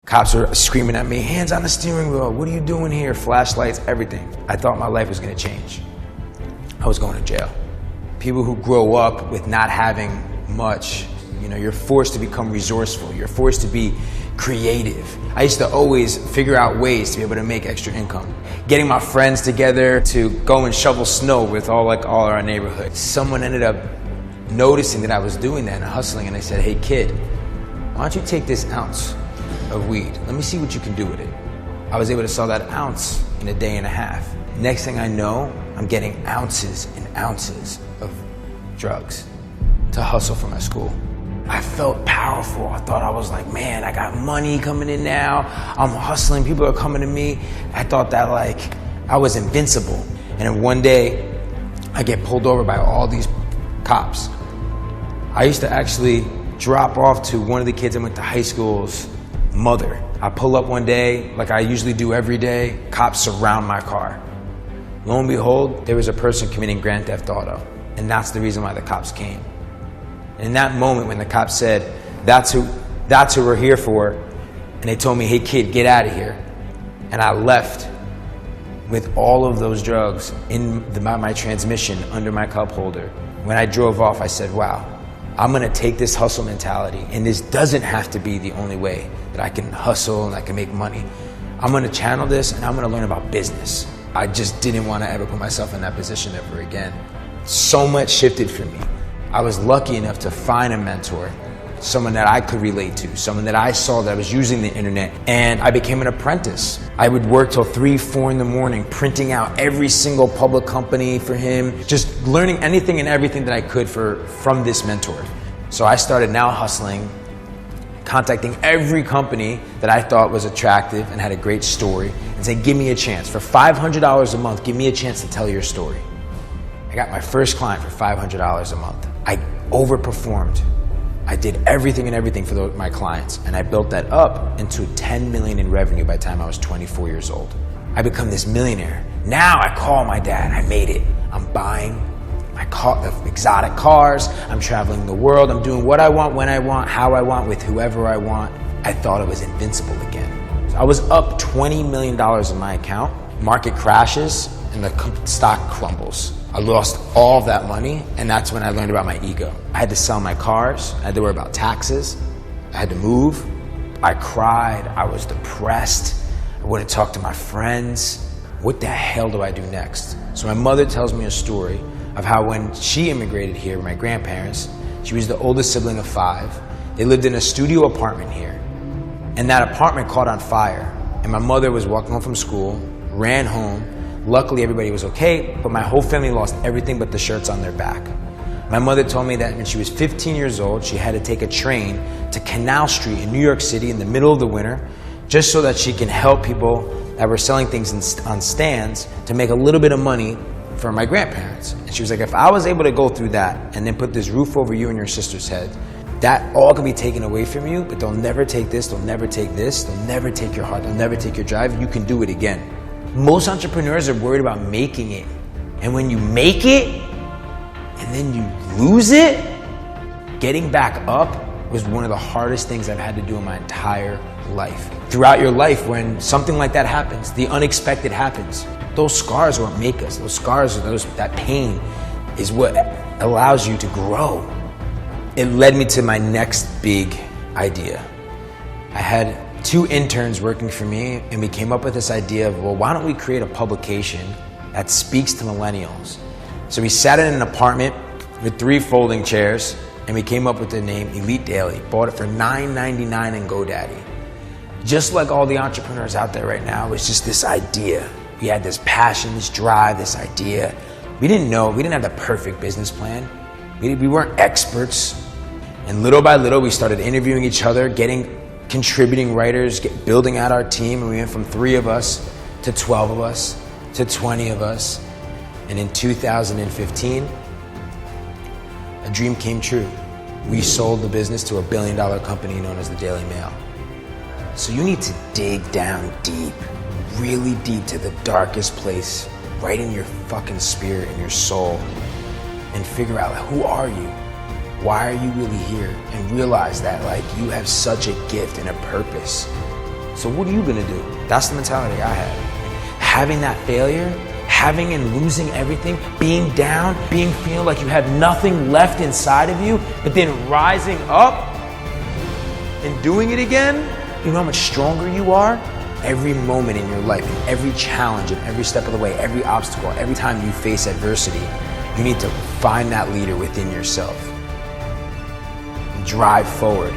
Cops were screaming at me, hands on the steering wheel, what are you doing here? Flashlights, everything. I thought my life was gonna change. I was going to jail. People who grow up with not having much, you're forced to become resourceful. You're forced to be creative. I used to always figure out ways to be able to make extra income. Getting my friends together to go and shovel snow with all our neighborhood. Someone ended up noticing that I was doing that and hustling, and they said, hey kid, why don't you take this ounce of weed? Let me see what you can do with it. I was able to sell that ounce in a day and a half. Next thing I know, I'm getting ounces and ounces of drugs to hustle for my school. I felt powerful. I thought I was like, man, I got money coming in now. I'm hustling, people are coming to me. I thought that I was invincible. And then one day, I get pulled over by all these cops. I used to actually drop off to one of the kids I went to high school's mother. I pull up one day, like I usually do every day, cops surround my car. Lo and behold, there was a person committing Grand Theft Auto. And that's the reason why the cops came. And in that moment when the cops said, that's who we're here for, and they told me, hey kid, get out of here. And I left with all of those drugs in my transmission under my cup holder. When I drove off, I said, wow, I'm gonna take this hustle mentality, and this doesn't have to be the only way that I can hustle and I can make money. I'm gonna channel this and I'm gonna learn about business. I just didn't want to ever put myself in that position ever again. So much shifted for me. I was lucky enough to find a mentor, someone that I could relate to, someone that I saw that was using the internet, and I became an apprentice. I would work till 3, 4 in the morning, printing out every single public company for him, just learning anything and everything that I could from this mentor. So I started now hustling, contacting every company that I thought was attractive and had a great story, and saying, give me a chance. For $500 a month, give me a chance to tell your story. I got my first client for $500 a month. I overperformed. I did everything for my clients, and I built that up into $10 million in revenue by the time I was 24 years old. I become this millionaire. Now I call my dad, I made it. I'm buying exotic cars, I'm traveling the world, I'm doing what I want, when I want, how I want, with whoever I want. I thought I was invincible again. So I was up $20 million in my account. Market crashes and the stock crumbles. I lost all of that money, and that's when I learned about my ego. I had to sell my cars, I had to worry about taxes, I had to move. I cried, I was depressed, I wouldn't talk to my friends. What the hell do I do next? So my mother tells me a story of how when she immigrated here with my grandparents, she was the oldest sibling of 5. They lived in a studio apartment here, and that apartment caught on fire. And my mother was walking home from school, ran home. Luckily, everybody was okay, but my whole family lost everything but the shirts on their back. My mother told me that when she was 15 years old, she had to take a train to Canal Street in New York City in the middle of the winter, just so that she can help people that were selling things on stands to make a little bit of money for my grandparents. And she was like, if I was able to go through that and then put this roof over you and your sister's head, that all can be taken away from you, but they'll never take this, they'll never take this, they'll never take your heart, they'll never take your drive. You can do it again. Most entrepreneurs are worried about making it. And when you make it and then you lose it, getting back up was one of the hardest things I've had to do in my entire life. Throughout your life, when something like that happens, the unexpected happens, those scars won't make us. Those scars, that pain is what allows you to grow. It led me to my next big idea. I had 2 interns working for me, and we came up with this idea of, well, why don't we create a publication that speaks to millennials? So we sat in an apartment with 3 folding chairs, and we came up with the name Elite Daily. Bought it for $9.99 in GoDaddy. Just like all the entrepreneurs out there right now, it's just this idea. We had this passion, this drive, this idea. We didn't have the perfect business plan. We weren't experts. And little by little, we started interviewing each other, contributing writers, building out our team. And we went from 3 of us to 12 of us to 20 of us. And in 2015, a dream came true. We sold the business to a $1 billion company known as the Daily Mail. So you need to dig down deep, really deep, to the darkest place, right in your fucking spirit and your soul, and figure out, who are you? Why are you really here? And realize that you have such a gift and a purpose. So what are you gonna do? That's the mentality I had. Having that failure, having and losing everything, being down, feeling like you have nothing left inside of you, but then rising up and doing it again, you know how much stronger you are? Every moment in your life, in every challenge, in every step of the way, every obstacle, every time you face adversity, you need to find that leader within yourself. Drive forward.